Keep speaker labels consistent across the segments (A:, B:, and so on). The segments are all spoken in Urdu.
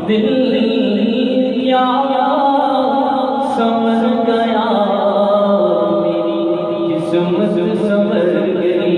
A: دل کیا سمجھ گیا میری قسمت سمجھ گئی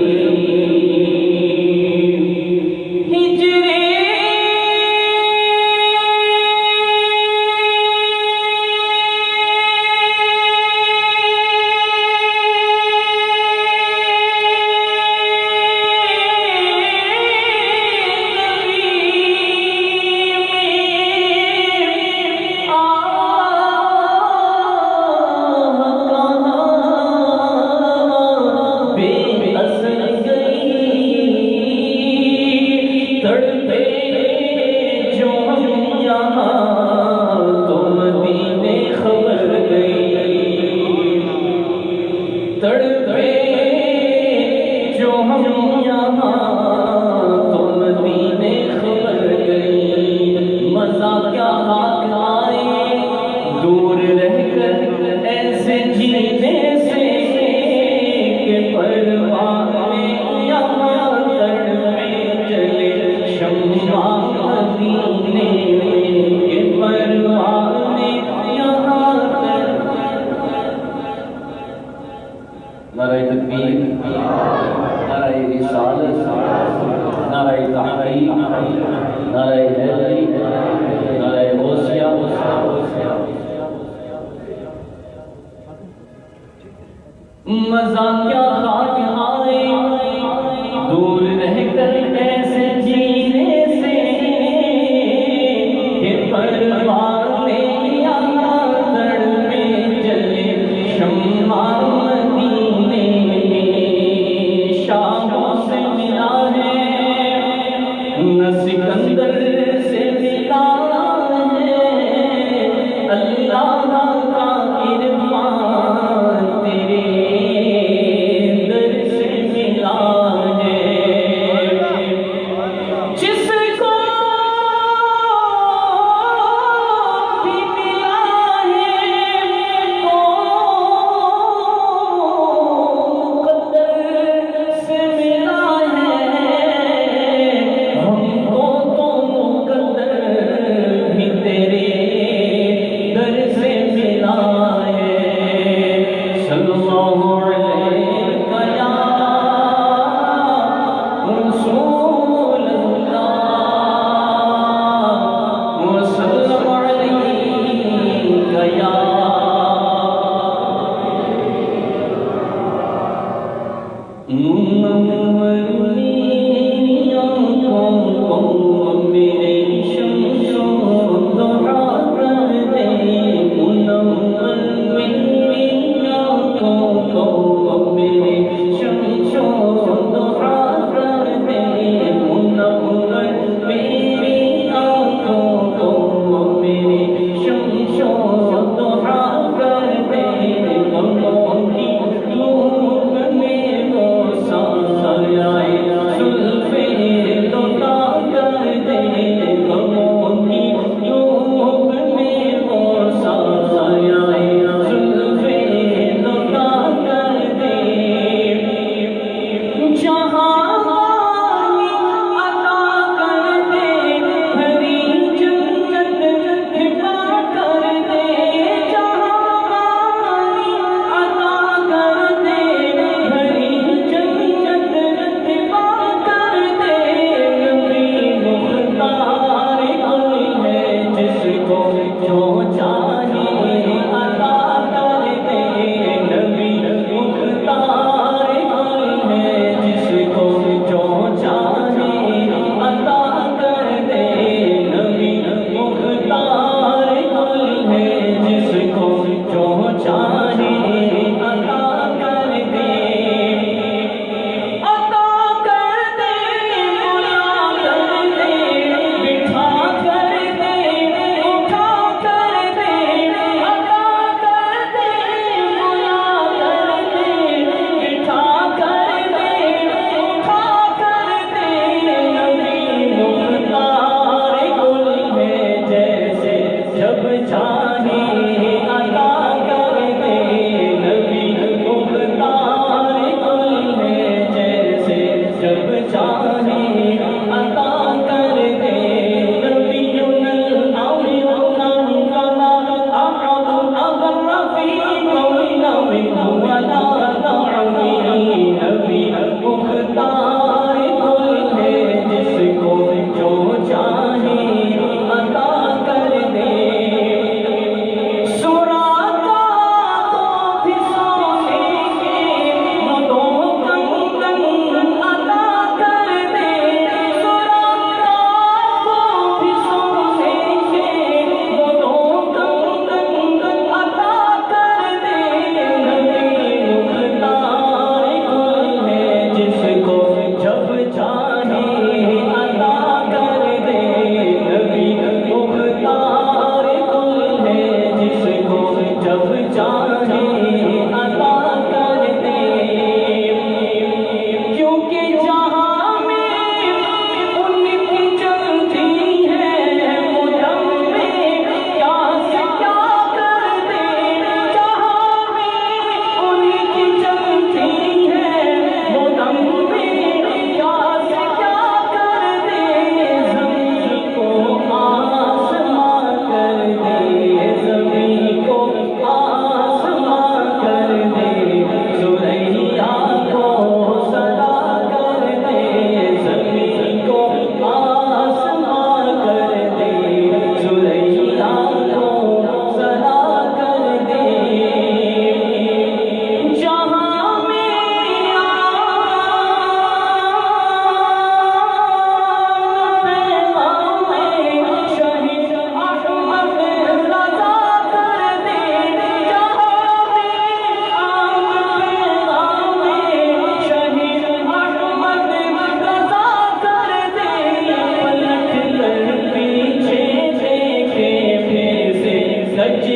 A: نعرہ تکبیر، نعرہ رسالت، نعرہ تحقیق، نعرہ حیدری، نعرہ غوثیہ، مزہ کیا خاک آئے دور رہ کر کیسے جینے سے کہ پروان یہاں در میں جلے شمع سکندر سے ملا ہے اللہ کا عرفان تیرے در سے ملا ہے جس کو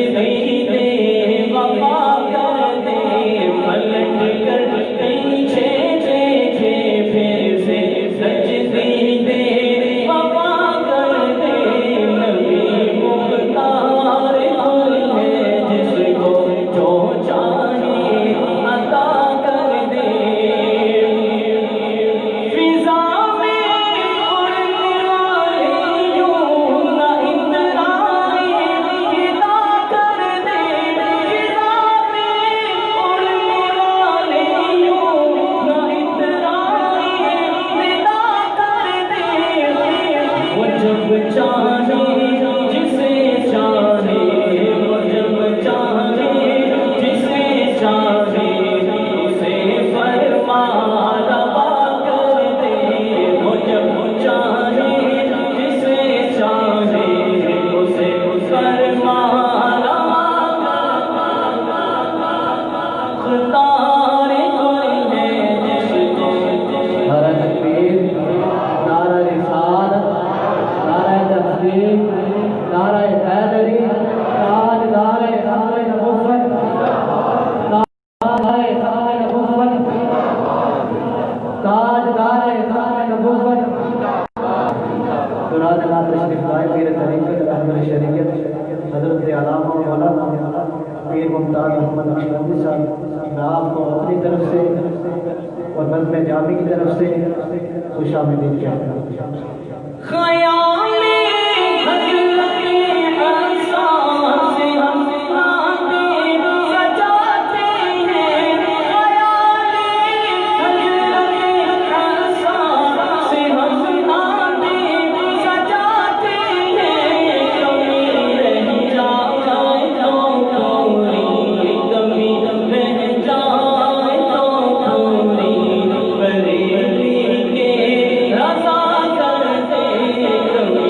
A: سجدی دے وفا کر دے پلٹ کر پیچھے دیکھے پھر سے سجدی دے وفا کر دے نبی مختار کوئی ہے جس کو جو چاہے عطا کر دے فضا میں اڑنے والے یوں نہ اترائے فدا کر دے فضا میں اڑنے والے یوں نہ اترائے فدا کر دے وہ جب چاہے جسے چاہے وہ جب چاہے جسے چاہے اسے فرما روا کر دے وہ جب چاہے جسے چاہے اسے فرما روا اختیار کوئی ہے جس کو
B: نعرہ تکبیر، نعرہ رسالت، نعرہ تحقیق، نعرہ حیدری، تاجدار خانہ نبوت، تاجدار خانہ نبوت، تاجدار خانہ نبوت، جناب تشریف لائے پیر طریقت احمد شریعت حضرت علامہ مولانا پیر ممتاز محمد نقشبندی صاحب، میں آپ کو اپنی طرف سے اور نظم جامی کی طرف سے خوش آمدید کہتا ہوں۔
A: خیال حضرت احسان سے ہم نعتیں سجاتے ہیں خیال حضرت احسان سے ہم نعتیں سجاتے ہیں کمی رہ جائے تو تھوڑی کمی رہ جائے تو تھوڑی بریلی کے رضا کر دے کمی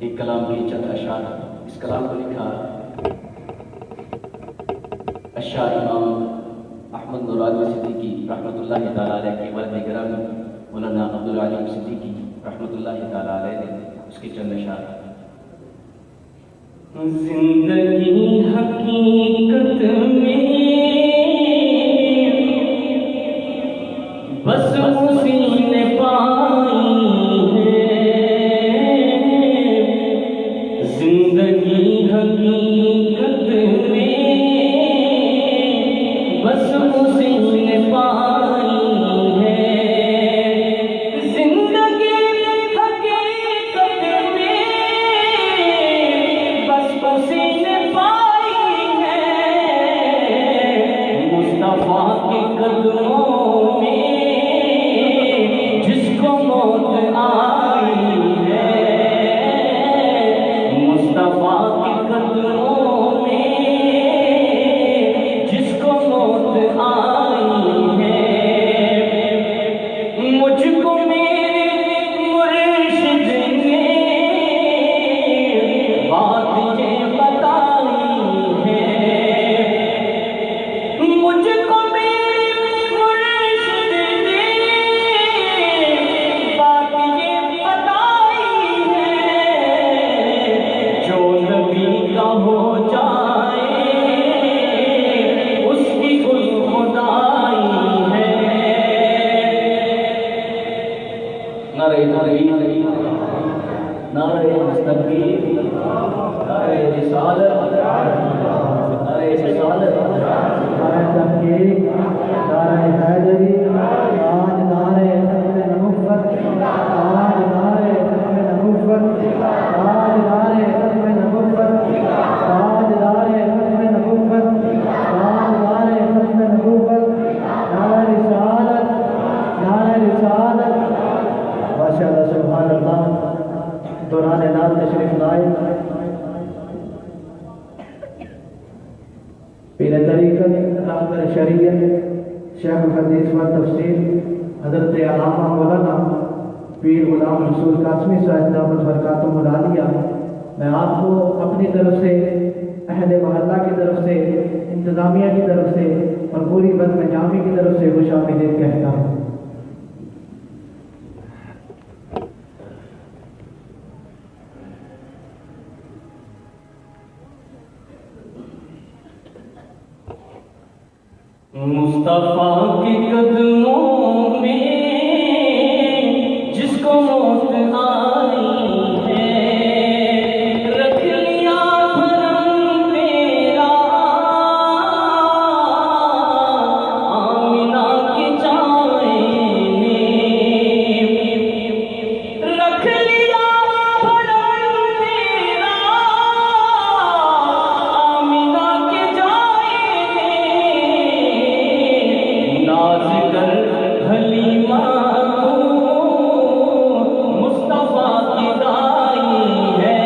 C: ایک کلام کی چند اشعار، اس کلام کو لکھا اشعار امام احمد مراد صدیقی رحمۃ اللہ تعالیٰ علیہ کے والد گرامی مولانا عبدالعلیم صدیقی رحمۃ اللہ تعالیٰ علیہ نے اس کے چند اشعار۔
A: زندگی حقیقت میں بس اسی نے پائی ہے، زندگی حقیقت میں بس اسی نے پائی ہے، زندگی حقیقت میں بس اسی نے پائی ہے، مصطفیٰ کے قدموں میں جس کو موت آئی ہے، مصطفیٰ کے قدموں میں جس کو موت آئی ہے، مجھ کو میرے مرشد نے بات یہ بتائی ہے، مجھ کو میرے مرشد نے بات یہ بتائی ہے، جو نبی کا ہو جائے اس کی کوئی خدائی ہے۔
C: نعرہ تکبیر، نعرہ تکبیر، نعرہ رسالت، نعرہ رسالت،
B: نعرہ تحقیق، نعرہ حیدری، آج نعرہ ختم نبوت، آج نعرہ ختم نبوت، آج نعرہ ختم نبوت، آج نعرہ ختم نبوت، آج نعرہ ختم نبوت، نعرہ رسالت، نعرہ رسالت۔ ماشاءاللہ سبحان اللہ، دوران نعت تشریف لائے پیر طریقت رہبر شریعت شیخ الحدیث و تفسیر حضرت علامہ مولانا پیر غلام رسول قاسمی صاحب دامت برکاتہم العالیہ، میں آپ کو اپنی طرف سے، اہل محلہ کی طرف سے، انتظامیہ کی طرف سے اور پوری بزم جامی کی طرف سے خوش آمدید کہتا ہوں۔
A: مصطفیٰ کے قدموں میں جس کو موت آئی ہے، رکھ لیا بھرم تیرا آمنہ کی چائے میں، رکھ لیا بھرم تیرا آمنہ کی چائے میں، ناز کر حلیمہ کو مصطفیٰ کی دائی ہے،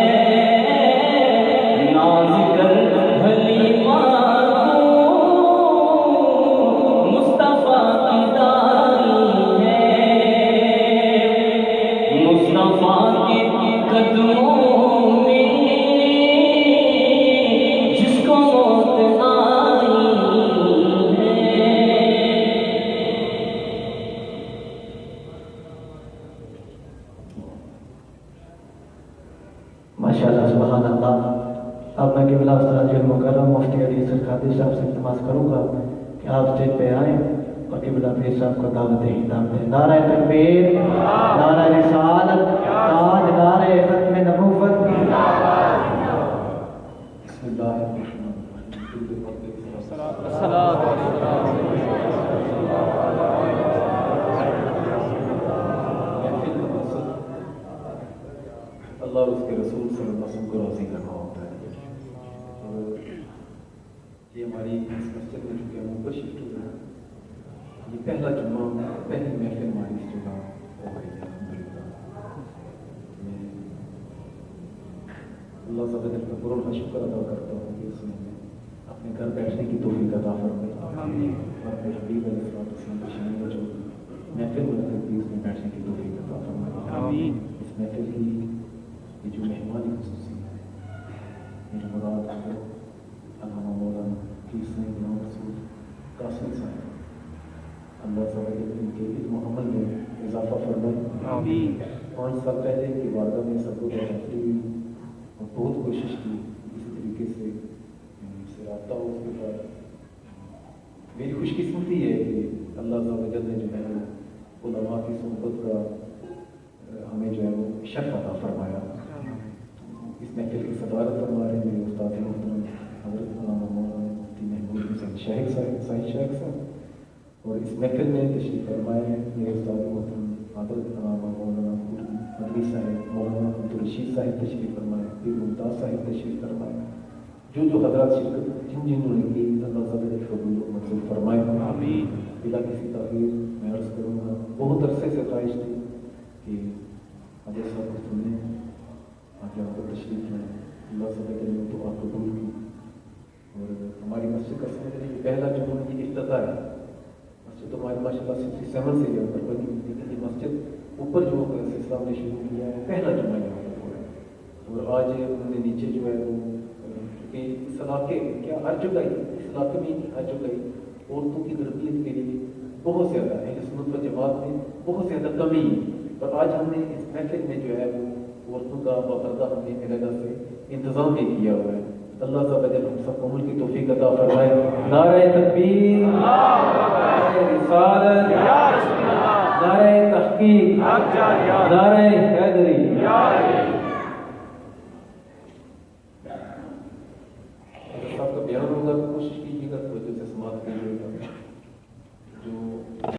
A: ناز کر حلیمہ کو مصطفیٰ کی دائی ہے، مصطفیٰ کے قدموں میں جس کو موت آئی ہے۔
B: ماشاءاللہ سبحان اللہ۔ اب میں قبلہ استاد المکرم مفتی علی سرکاتی صاحب سے التماس کروں گا کہ آپ اسٹیج پہ آئیں اور قبلہ پیر صاحب کو دعوت خطاب دیں۔ نعرہ تکبیر، نعرہ رسالت، تاج نعرہ ختم نبوت۔
C: بسم اللہ الرحمن الرحیم۔
D: اللہ اور اس کے رسول صلی اللہ علیہ وسلم کو راضی کرنا ہوتا ہے. اور یہ ہماری اس مسجد میں چونکہ ہم اوپر شفٹ ہو رہے ہیں، یہ پہلا جمعہ پہلی محفل ہماری اس جگہ ہو گئی ہے. الحمدللہ میں اللہ تعالیٰ کا پورا شکر ادا کرتا ہوں کہ اس نے اپنے گھر بیٹھنے کی توفیق عطا فرمائی اور اپنے حبیب علیہ السلام کی شان میں جو محفل منعقد کی اس میں بیٹھنے کی توفیق عطا فرمائی. اس محفل کی یہ جو مہمان خصوصی ہے میرے مراد علامہ مولانا پیر سید غلام رسول قاسم صاحب، اللہ تعالیٰ ان کے علم و عمل میں اضافہ فرمائے. 5 سال پہلے ان کی والدہ میں سب کو تفریح ہوئی اور بہت کوشش کی اسی طریقے سے اس سے رابطہ ہو. اس کے بعد میری خوش قسمتی ہے کہ اللہ تعالیٰ نے جو ہے علماء کی صحبت کا ہمیں جو ہے وہ شرف عطا فرمایا. اس محفل کی صدارت فرما رہے ہیں میرے استاد محترم حضرت علامہ مولانا مفتی محمود حسین شاہد صاحب، اور اس محفل میں تشریف فرمائے ہیں میرے استاد محترم حضرت علامہ مولانا مدنی صاحب، مولانا عبدالرشید صاحب تشریف فرمائے، پیر ممتاز صاحب تشریف فرمائے. جو حضرات شرکت جنہوں نے کی اللہ تعالیٰ قبول و منظور فرمائے. بلا کسی تاخیر میں عرض کروں گا، بہت عرصے سے خواہش تھی کہ حضرت صاحب کو سنیں، آج یہاں پر تشریف لیں. اللہ تعالیٰ نے تو آپ قبول کی اور ہماری مسجد کا سمجھ یہ پہلا جمعہ یہ افتتاح ہے. مسجد تو ہماری ماشاء اللہ 67 سے یہاں پر بنی، لیکن یہ مسجد اوپر جو اسلام نے شروع کیا ہے پہلا جمعہ یہاں پر ہوا ہے. اور آج انہوں نے نیچے جو ہے وہ کہ اس علاقے کیا ہر جگہ اس علاقے میں ہر جگہ عورتوں کی تربیت کے لیے بہت زیادہ اہل سنت و جماعت میں بہت زیادہ کمی ہے. اور آج ہم نے اس محفل میں جو ہے وہ عورتوں کا باقاعدہ ہم نے علیحدہ سے انتظام بھی کیا ہوا ہے. اللہ تعالیٰ جب ہم سب کو عمل کی توفیق عطا فرمائے. نعرہ تکبیر، نعرہ رسالت، نعرہ تحقیق، نعرہ حیدری. صاحب کا بیان ہوگا تو کوشش کیجیے گا توجہ سے سماعت کیجیے گا.